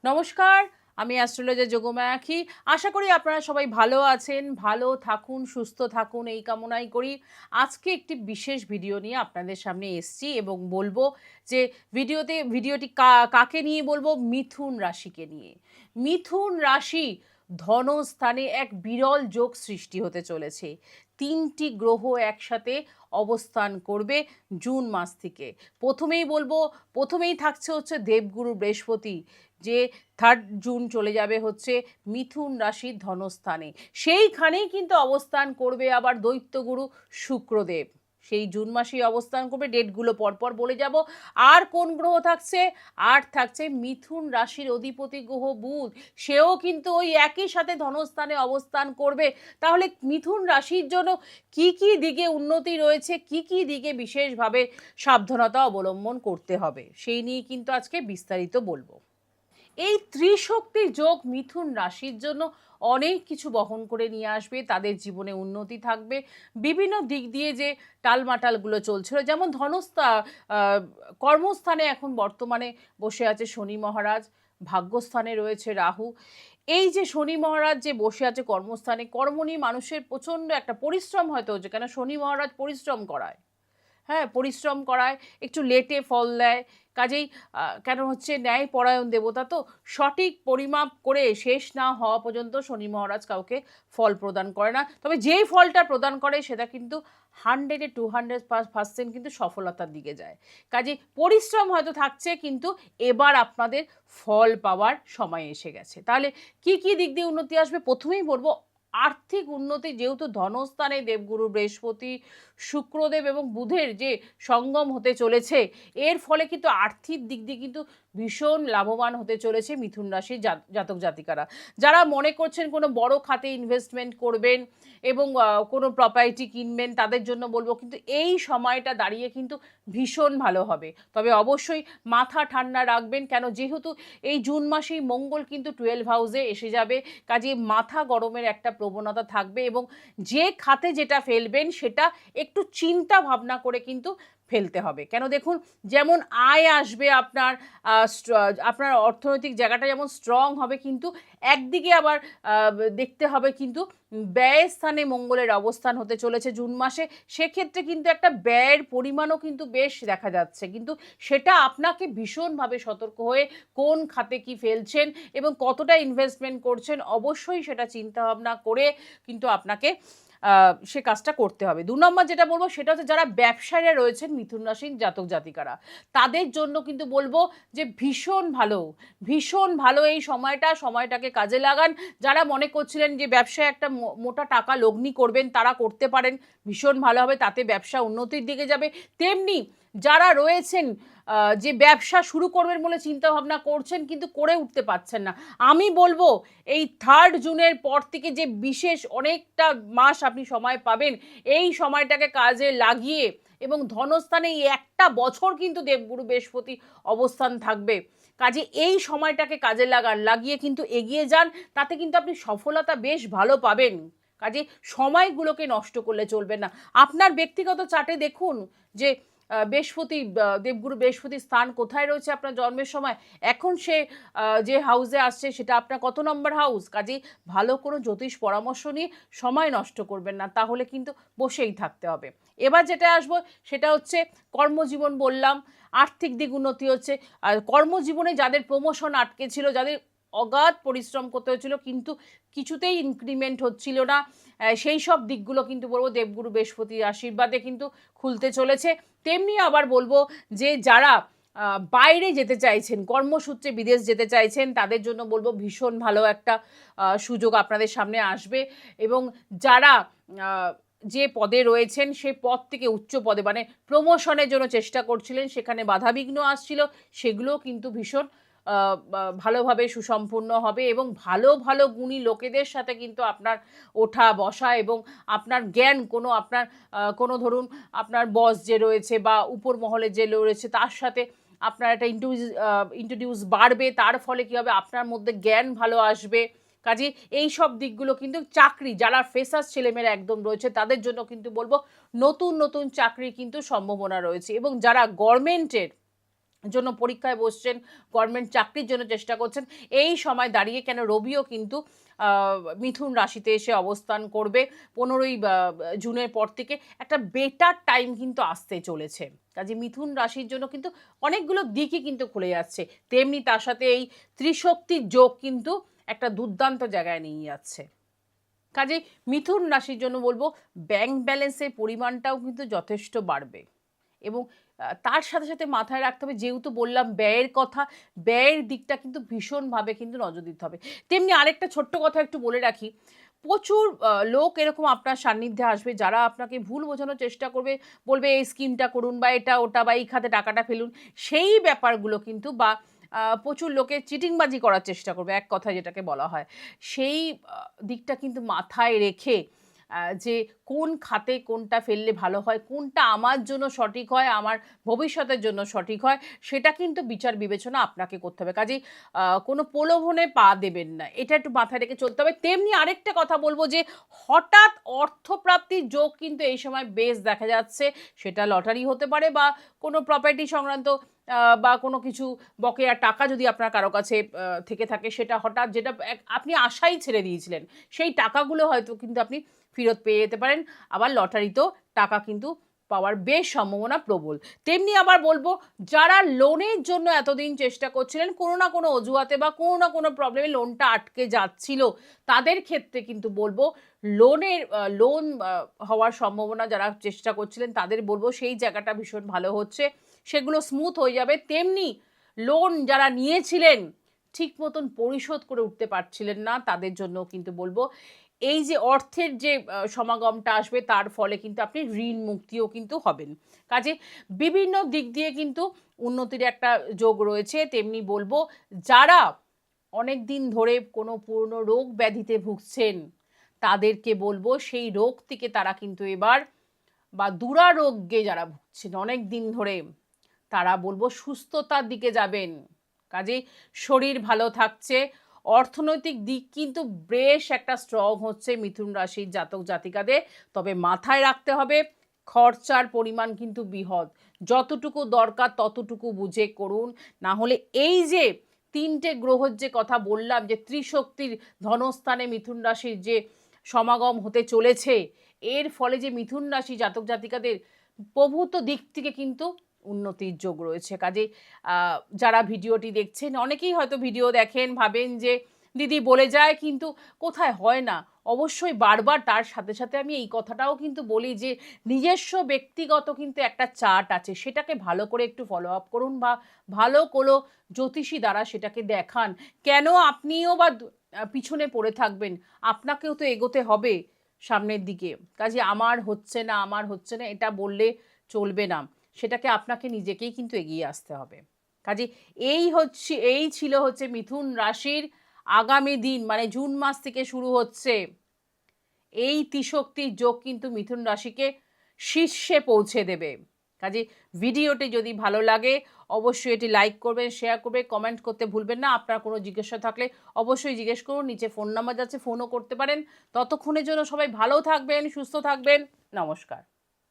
নমস্কার, আমি অ্যাস্ট্রোলজার যোগমায়া আঁখি। আশা করি আপনারা সবাই ভালো আছেন, ভালো থাকুন, সুস্থ থাকুন এই কামনাই করি। আজকে একটি বিশেষ ভিডিও নিয়ে আপনাদের সামনে এসেছি এবং বলবো যে ভিডিওটি কাকে নিয়ে বলবো? মিথুন রাশিকে নিয়ে। মিথুন রাশি ধনস্থানে এক বিরল যোগ সৃষ্টি হতে চলেছে। ৩টি গ্রহ একসাথে অবস্থান করবে জুন মাস থেকে। প্রথমেই থাকছে হচ্ছে দেবগুরু বৃহস্পতি, যে 3 জুন চলে যাবে হচ্ছে মিথুন রাশির ধনস্থানে। সেইখানেই কিন্তু অবস্থান করবে আবার দৈত্যগুরু শুক্রদেব। সেই জুন মাসেই অবস্থান করবে, ডেটগুলো পরপর বলে যাব। আর কোন গ্রহ থাকছে? আর থাকছে মিথুন রাশির অধিপতি গ্রহ বুধ, সেও কিন্তু ওই একই সাথে ধনস্থানে অবস্থান করবে। তাহলে মিথুন রাশির জন্য কি কি দিকে উন্নতি রয়েছে, কি কি দিকে বিশেষভাবে সাবধানতা অবলম্বন করতে হবে, সেই নিয়ে কিন্তু আজকে বিস্তারিত বলবো। এই ত্রিশক্তির যোগ মিথুন রাশির জন্য অনেক কিছু বহন করে নিয়ে আসবে। তাদের জীবনে উন্নতি থাকবে। বিভিন্ন দিক দিয়ে যে টালমাটালগুলো চলছিল, যেমন কর্মস্থানে এখন বর্তমানে বসে আছে শনি মহারাজ, ভাগ্যস্থানে রয়েছে রাহু। এই যে শনি মহারাজ যে বসে আছে কর্মস্থানে, কর্ম নিয়ে মানুষের প্রচণ্ড একটা পরিশ্রম হয়তো হচ্ছে, কেন শনি মহারাজ পরিশ্রম করায়। হ্যাঁ, পরিশ্রম করায়, একটু লেটে ফল দেয়। কাজেই কেন হচ্ছে ন্যায়পরায়ণ দেবতা, তো সঠিক পরিমাপ করে শেষ না হওয়া পর্যন্ত শনি মহারাজ কাউকে ফল প্রদান করে না। তবে যেই ফলটা প্রদান করে সেটা কিন্তু 100-এ 200% কিন্তু সফলতার দিকে যায়। কাজেই পরিশ্রম হয়তো থাকছে, কিন্তু এবার আপনাদের ফল পাওয়ার সময় এসে গেছে। তাহলে কি কি দিক দিয়ে উন্নতি আসবে? প্রথমেই বলবো আর্থিক উন্নতি। যেহেতু ধনস্থানে দেবগুরু বৃহস্পতি, শুক্রদেব এবং বুধের যে সঙ্গম হতে চলেছে, এর ফলে কিন্তু আর্থিক দিক দিয়ে কিন্তু ভীষণ লাভবান হতে চলেছে মিথুন রাশির জাতক জাতিকারা। যারা মনে করছেন কোনো বড় খাতে ইনভেস্টমেন্ট করবেন এবং কোনো প্রপার্টি কিনবেন, তাদের জন্য বলবো কিন্তু এই সময়টা দাঁড়িয়ে কিন্তু ভীষণ ভালো হবে। তবে অবশ্যই মাথা ঠান্ডা রাখবেন, কেন যেহেতু এই জুন মাসেই মঙ্গল কিন্তু 12 হাউসে এসে যাবে। কাজে মাথা গরমের একটা প্রবণতা থাকবে এবং যে খাতে যেটা ফেলবেন সেটা একটু চিন্তা ভাবনা করে কিন্তু ফেলতে হবে। কেন দেখুন, যেমন আয় আসবে আপনার অর্থনৈতিক জায়গাটা যেমন স্ট্রং হবে, কিন্তু একদিকে আবার দেখতে হবে কিন্তু ব্যয় স্থানে মঙ্গলের অবস্থান হতে চলেছে জুন মাসে। সেক্ষেত্রে কিন্তু একটা ব্যয়ের পরিমাণও কিন্তু বেশ দেখা যাচ্ছে, কিন্তু সেটা আপনাকে ভীষণভাবে সতর্ক হয়ে কোন খাতে কি ফেলছেন এবং কতটা ইনভেস্টমেন্ট করছেন, অবশ্যই সেটা চিন্তাভাবনা করে কিন্তু আপনাকে সে কাজটা করতে হবে। 2 নম্বর যেটা বলবো সেটা হচ্ছে যারা ব্যবসায়ীরা রয়েছেন মিথুন রাশির জাতক জাতিকারা, তাদের জন্য কিন্তু বলবো যে ভীষণ ভালো এই সময়টাকে কাজে লাগান। যারা মনে করছিলেন যে ব্যবসায় একটা মোটা টাকা লগ্নি করবেন, তারা করতে পারেন, ভীষণ ভালো হবে, তাতে ব্যবসা উন্নতির দিকে যাবে। তেমনি যারা রয়েছেন যে ব্যবসা শুরু করবেন বলে চিন্তা ভাবনা করছেন কিন্তু করে উঠতে পারছেন না, আমি বলবো এই 3 জুনের পর থেকে যে বিশেষ অনেকটা মাস আপনি সময় পাবেন, এই সময়টাকে কাজে লাগিয়ে, এবং ধনস্থানে এই একটা বছর কিন্তু দেবগুরু বৃহস্পতি অবস্থান থাকবে। কাজে এই সময়টাকে কাজে লাগিয়ে কিন্তু এগিয়ে যান, তাতে কিন্তু আপনি সফলতা বেশ ভালো পাবেন। কাজে সময়গুলোকে নষ্ট করলে চলবে না। আপনার ব্যক্তিগত চার্টে দেখুন যে দেবগুরু বৃহস্পতির স্থান কোথায় রয়েছে আপনার জন্মের সময়। এখন সে যে হাউসে আসছে সেটা আপনার কত নম্বর হাউস। কাজেই ভালো কোনো জ্যোতিষ পরামর্শ নিয়ে সময় নষ্ট করবেন না, তাহলে কিন্তু বসেই থাকতে হবে। এবার যেটা আসবো সেটা হচ্ছে কর্মজীবন। বললাম আর্থিক দিক উন্নতি হচ্ছে, আর কর্মজীবনে যাদের প্রমোশন আটকে ছিল, যাদের অগাধ পরিশ্রম করতে হয়েছিল কিন্তু কিছুতেই ইনক্রিমেন্ট হচ্ছিল না, সেই সব দিকগুলো কিন্তু বলবো দেবগুরু বৃহস্পতির আশীর্বাদে কিন্তু খুলতে চলেছে। তেমনি আবার বলবো যে যারা বাইরে যেতে চাইছেন, কর্মসূত্রে বিদেশ যেতে চাইছেন, তাদের জন্য বলবো ভীষণ ভালো একটা সুযোগ আপনাদের সামনে আসবে। এবং যারা যে পদে রয়েছেন সেই পদ থেকে উচ্চ পদে মানে প্রমোশনের জন্য চেষ্টা করছিলেন, সেখানে বাধাবিঘ্ন আসছিল, সেগুলো কিন্তু ভীষণ ভালোভাবে সুসম্পূর্ণ হবে এবং ভালো ভালো গুণী লোকেদের সাথে কিন্তু আপনার ওঠা বসা এবং আপনার জ্ঞান কোনো ধরুন আপনার বস যে রয়েছে বা উপর মহলে যে রয়েছে তার সাথে আপনার একটা ইন্ট্রোডিউস বাড়বে। তার ফলে কী হবে, আপনার মধ্যে জ্ঞান ভালো আসবে। কাজে এই সব দিকগুলো কিন্তু চাকরি যারা ফ্রেশার্স ছেলেমেয়েরা একদম রয়েছে তাদের জন্য কিন্তু বলবো নতুন নতুন চাকরির কিন্তু সম্ভাবনা রয়েছে। এবং যারা গভর্নমেন্টের জন্য পরীক্ষায় বসছেন, গভর্নমেন্ট চাকরির জন্য চেষ্টা করছেন, এই সময় দাঁড়িয়ে কেন রবিও কিন্তু মিথুন রাশিতে এসে অবস্থান করবে 15ই জুনের পর থেকে একটা বেটার টাইম কিন্তু আসতে চলেছে। কাজে মিথুন রাশির জন্য কিন্তু অনেকগুলো দিকই কিন্তু খুলে যাচ্ছে, তেমনি তার সাথে এই ত্রিশক্তির যোগ কিন্তু একটা দুর্দান্ত জায়গায় নিয়ে যাচ্ছে। কাজে মিথুন রাশির জন্য বলবো ব্যাংক ব্যালেন্সের পরিমাণটাও কিন্তু যথেষ্ট বাড়বে এবং তার সাথে সাথে মাথায় রাখতে হবে, যেহেতু বললাম ব্যয়ের কথা, ব্যয়ের দিকটা কিন্তু ভীষণভাবে কিন্তু নজর দিতে হবে। তেমনি আরেকটা ছোট্ট কথা একটু বলে রাখি, প্রচুর লোক এরকম আপনার সান্নিধ্যে আসবে যারা আপনাকে ভুল বোঝানোর চেষ্টা করবে, বলবে এই স্কিমটা করুন বা এটা ওটা বা এই খাতে টাকাটা ফেলুন, সেই ব্যাপারগুলো কিন্তু বা প্রচুর লোকে চিটিংবাজি করার চেষ্টা করবে, এক কথায় যেটাকে বলা হয়, সেই দিকটা কিন্তু মাথায় রেখে যে কোন খাতে কোনটা ফেললে ভালো হয়, কোনটা আমার জন্য সঠিক হয়, আমার ভবিষ্যতের জন্য সঠিক হয়, সেটা কিন্তু বিচার বিবেচনা আপনাকে করতে হবে। কাজেই কোনো প্রলোভনে পা দেবেন না, এটা একটু মাথায় রেখে চলতে হবে। তেমনি আরেকটা কথা বলবো যে হঠাৎ অর্থপ্রাপ্তির যোগ কিন্তু এই সময় বেশ দেখা যাচ্ছে, সেটা লটারি হতে পারে বা কোনো প্রপার্টি সংক্রান্ত বা কোনো কিছু বকেয়া টাকা যদি আপনার কারো কাছে থেকে থাকে, সেটা হঠাৎ যেটা আপনি আশাই ছেড়ে দিয়েছিলেন, সেই টাকাগুলো হয়তো কিন্তু আপনি ফেরত পেয়ে যেতে পারেন। আবার লটারিতেও টাকা কিন্তু পাওয়ার বেশ সম্ভাবনা প্রবল। তেমনি আবার বলবো, যারা লোনের জন্য এতদিন চেষ্টা করছিলেন, কোনো না কোনো অজুহাতে বা কোনো না কোনো প্রবলেমে লোনটা আটকে যাচ্ছিল, তাদের ক্ষেত্রে কিন্তু বলবো লোন হওয়ার সম্ভাবনা, যারা চেষ্টা করছিলেন তাদের বলবো সেই জায়গাটা ভীষণ ভালো হচ্ছে, সেগুলো স্মুথ হয়ে যাবে। তেমনি লোন যারা নিয়েছিলেন ঠিক মতন পরিশোধ করে উঠতে পারছিলেন না, তাদের জন্য কিন্তু বলবো এই যে অর্থের যে সমাগমটা আসবে, তার ফলে কিন্তু আপনি ঋণ মুক্তিও কিন্তু হবেন। কাজে বিভিন্ন দিক দিয়ে কিন্তু উন্নতির একটা যোগ রয়েছে। তেমনি বলবো, যারা অনেক দিন ধরে কোনো পুরনো রোগ ব্যাধিতে ভুগছেন, তাদেরকে বলবো সেই রোগ থেকে তারা কিন্তু এবার, বা দুরারোগ্যে যারা ভুগছেন অনেক দিন ধরে, তারা বলবো সুস্থতার দিকে যাবেন। কাজেই শরীর ভালো থাকছে, অর্থনৈতিক দিক কিন্তু বেশ একটা স্ট্রং হচ্ছে মিথুন রাশির জাতক জাতিকাদের। তবে মাথায় রাখতে হবে, খরচার পরিমাণ কিন্তু বৃহৎ, যতটুকু দরকার ততটুকু বুঝে করুন। না হলে এই যে তিনটে গ্রহের যে কথা বললাম, যে ত্রিশক্তির ধনস্থানে মিথুন রাশির যে সমাগম হতে চলেছে, এর ফলে যে মিথুন রাশি জাতক জাতিকাদের প্রভূত দিক থেকে কিন্তু উন্নতির যোগ রয়েছে। কাজে যারা ভিডিওটি দেখছেন, অনেকেই হয়তো ভিডিও দেখেন, ভাবেন যে দিদি বলে যায় কিন্তু কোথায় হয় না। অবশ্যই বারবার তার সাথে সাথে আমি এই কথাটাও কিন্তু বলি যে নিজস্ব ব্যক্তিগত কিন্তু একটা চার্ট আছে, সেটাকে ভালো করে একটু ফলো আপ করুন বা ভালো কোনো জ্যোতিষী দ্বারা সেটাকে দেখান। কেন আপনিও বা পিছনে পড়ে থাকবেন, আপনাকেও তো এগোতে হবে সামনের দিকে। কাজে আমার হচ্ছে না এটা বললে চলবে না, সেটাকে আপনাকে নিজেকেই কিন্তু এগিয়ে আসতে হবে। কাজে এই ছিল হচ্ছে মিথুন রাশির আগামী দিন, মানে জুন মাস থেকে শুরু হচ্ছে এই ত্রিশক্তির যোগ কিন্তু মিথুন রাশিকে শীর্ষে পৌঁছে দেবে। কাজে ভিডিওটি যদি ভালো লাগে অবশ্যই এটি লাইক করবেন, শেয়ার করবেন, কমেন্ট করতে ভুলবেন না। আপনার কোনো জিজ্ঞাসা থাকলে অবশ্যই জিজ্ঞেস করুন, নিচে ফোন নাম্বার যাচ্ছে, ফোনও করতে পারেন। ততক্ষণের জন্য সবাই ভালো থাকবেন, সুস্থ থাকবেন। নমস্কার।